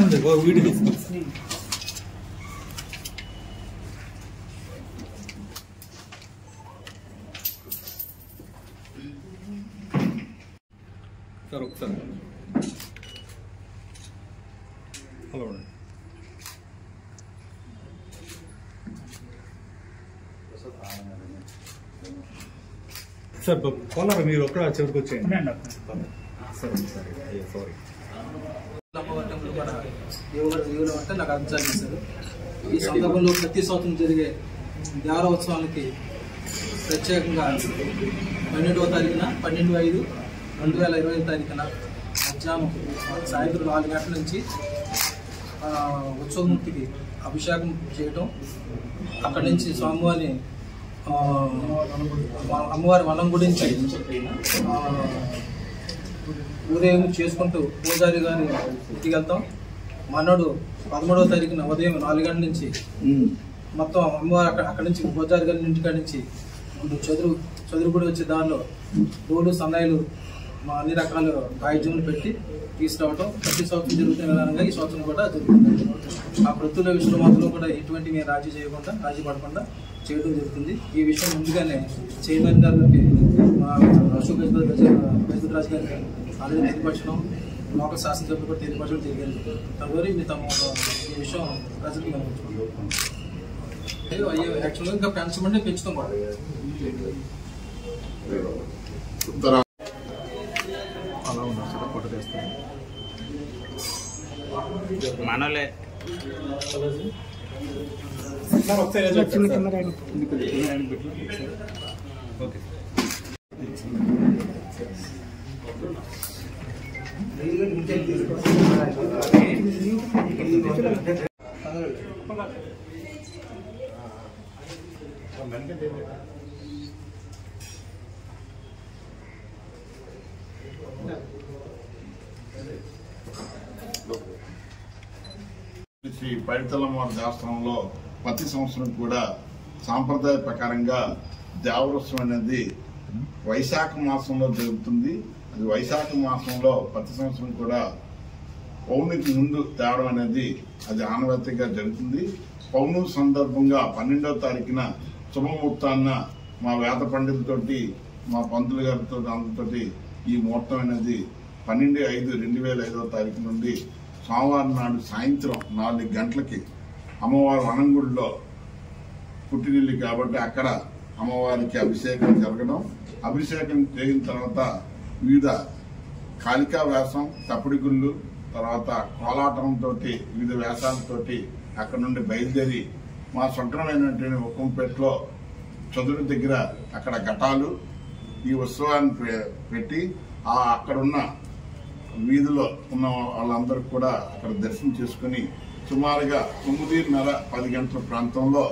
Video sir ఒకసారి hello sir కొన్నారా మీరు ఒక్కడ చివరికి వచ్చేయండి సరే సరే అయ్యో సారీ అంటే నాకు అంచనా చేశారు. ఈ సందర్భంలో ప్రతి సంవత్సరం జరిగే దేవరోత్సవాలకి ప్రత్యేకంగా 12వ తారీఖున 12/5/2025 తారీఖున మధ్యాహ్నం సాయంత్రం 4 గంటల నుంచి ఉత్సవమూర్తికి అభిషేకం చేయటం, అక్కడి నుంచి స్వామివారిని అమ్మవారి వనం గురించి ఊరేగింపు చేసుకుంటూ పూజారి గారి ఇంటికి వెళ్తాం. మన్నాడు 13వ తారీఖున ఉదయం 4 గంటల నుంచి మొత్తం అమ్మవారు అక్కడి నుంచి పూజారి గారి ఇంటికాడ నుంచి చదురుగుడి వచ్చే దానిలో డోలు సన్నాయిలు అన్ని రకాల వాయిద్యములు పెట్టి తీసుకురావటం ప్రతి సంవత్సరం జరుగుతున్న విధానంగా ఈ సంవత్సరం కూడా జరుగుతుంది. ఆ వృత్తుల విషయంలో మాత్రం కూడా ఎటువంటి మేము రాజీ పడకుండా చేయడం జరుగుతుంది. ఈ విషయం ముందుగానే చైర్మన్ గారికి మా అశోక్ గజపతిరాజు గారికి ఆల్రెడీ తెలియపరచడం, లోకల్ శాసనసభ్యులు కూడా తెలియపరచడం జరిగింది. తదుపరి మీ తమ ఈ విషయం ప్రజలకు కనిపించుకుంటాం. యాక్చువల్గా ఇంకా పెంచమంటే పెంచుతాం కూడా. అలా ఉన్నారు సార్ ఫోటో తీస్తాను మనలే ఓకే శ్రీ పైడితల్లమ్మవారి దేవస్థానంలో ప్రతి సంవత్సరం కూడా సాంప్రదాయ ప్రకారంగా దేవరోత్సవం అనేది వైశాఖ మాసంలో జరుగుతుంది. అది వైశాఖ మాసంలో ప్రతి సంవత్సరం కూడా పౌర్ణమికి ముందు తేవడం అనేది అది ఆనవాయితీగా జరుగుతుంది. పౌర్ణమి సందర్భంగా 12వ తారీఖున శుభముహూర్తాన్న మా వేద పండితులతోటి మా పంతులు గారితో అందరితోటి ఈ ముహూర్తం అనేది 12/5/2025 తారీఖు నుండి సోమవారం నాడు సాయంత్రం 4 గంటలకి అమ్మవారి వనంగుడిలో పుట్టినిల్లు కాబట్టి అక్కడ అమ్మవారికి అభిషేకం జరగడం, అభిషేకం జరిగిన తర్వాత వివిధ కాళికా వేషం, తప్పుడు గుళ్ళు, తర్వాత కోలాటంతో వివిధ వేషాలతోటి అక్కడ నుండి బయలుదేరి మా స్వగ్రమైనటువంటి ఉక్కంపేటలో చదురు దగ్గర అక్కడ ఘటాలు ఈ ఉత్సవాన్ని పెట్టి అక్కడున్న వీధిలో ఉన్న వాళ్ళందరూ కూడా అక్కడ దర్శనం చేసుకుని సుమారుగా 9:30-10 గంటల ప్రాంతంలో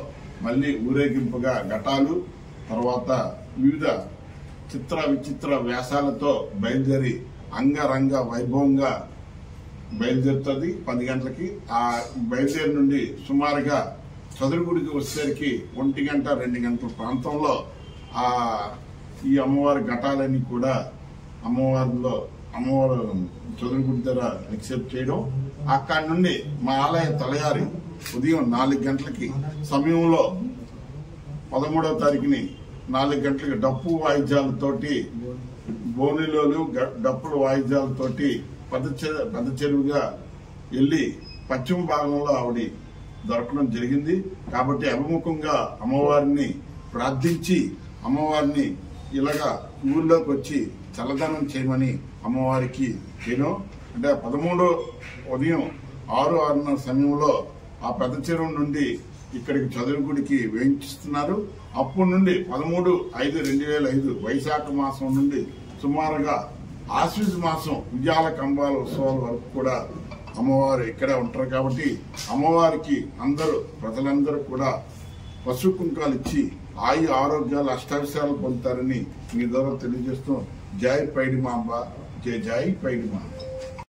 మళ్లీ ఊరేగింపుగా ఘటాలు, తర్వాత వివిధ విచిత్ర వేషాలతో బయలుదేరి అంగరంగ వైభవంగా బయలుదేరుతుంది. 10 గంటలకి ఆ బయలుదేరి నుండి సుమారుగా చదురుగుడికి వచ్చేసరికి 1 గంట 2 గంటల ప్రాంతంలో ఈ అమ్మవారి ఘటాలన్నీ కూడా అమ్మవారు చదురుగుడి దగ్గర నిక్షేపం చేయడం, అక్కడి నుండి మా ఆలయ తలయారి ఉదయం 4 గంటలకి సమయంలో 13వ తారీఖుని 4 గంటలకి డప్పు వాయిద్యాలతోటి బోనిలోలు డప్పుల వాయిద్యాలతోటి పెద్ద చెరువుగా వెళ్లి పశ్చిమ భాగంలో ఆవిడ దొరకడం జరిగింది. కాబట్టి అభిముఖంగా అమ్మవారిని ప్రార్థించి అమ్మవారిని ఇలాగా ఊర్లోకి వచ్చి చల్లదనం చేయమని అమ్మవారికి అంటే 13 ఉదయం 6-6:30 సమయంలో ఆ పెద్ద చెరువు నుండి ఇక్కడికి చదురుగుడికి వేయించిస్తున్నారు. అప్పటి నుండి 13/5/2025 వైశాఖ మాసం నుండి సుమారుగా ఆశ్వీజ మాసం ఉయ్యాల కంబాల ఉత్సవాల వరకు కూడా అమ్మవారు ఇక్కడే ఉంటారు. కాబట్టి అమ్మవారికి ప్రజలందరూ కూడా పశు కుంకాలు ఇచ్చి ఆరోగ్యాలు అష్టావిషయాలు పొందుతారని మీ ద్వారా తెలియజేస్తూ జై పైడిమాంబ, జై పైడిమాంబ.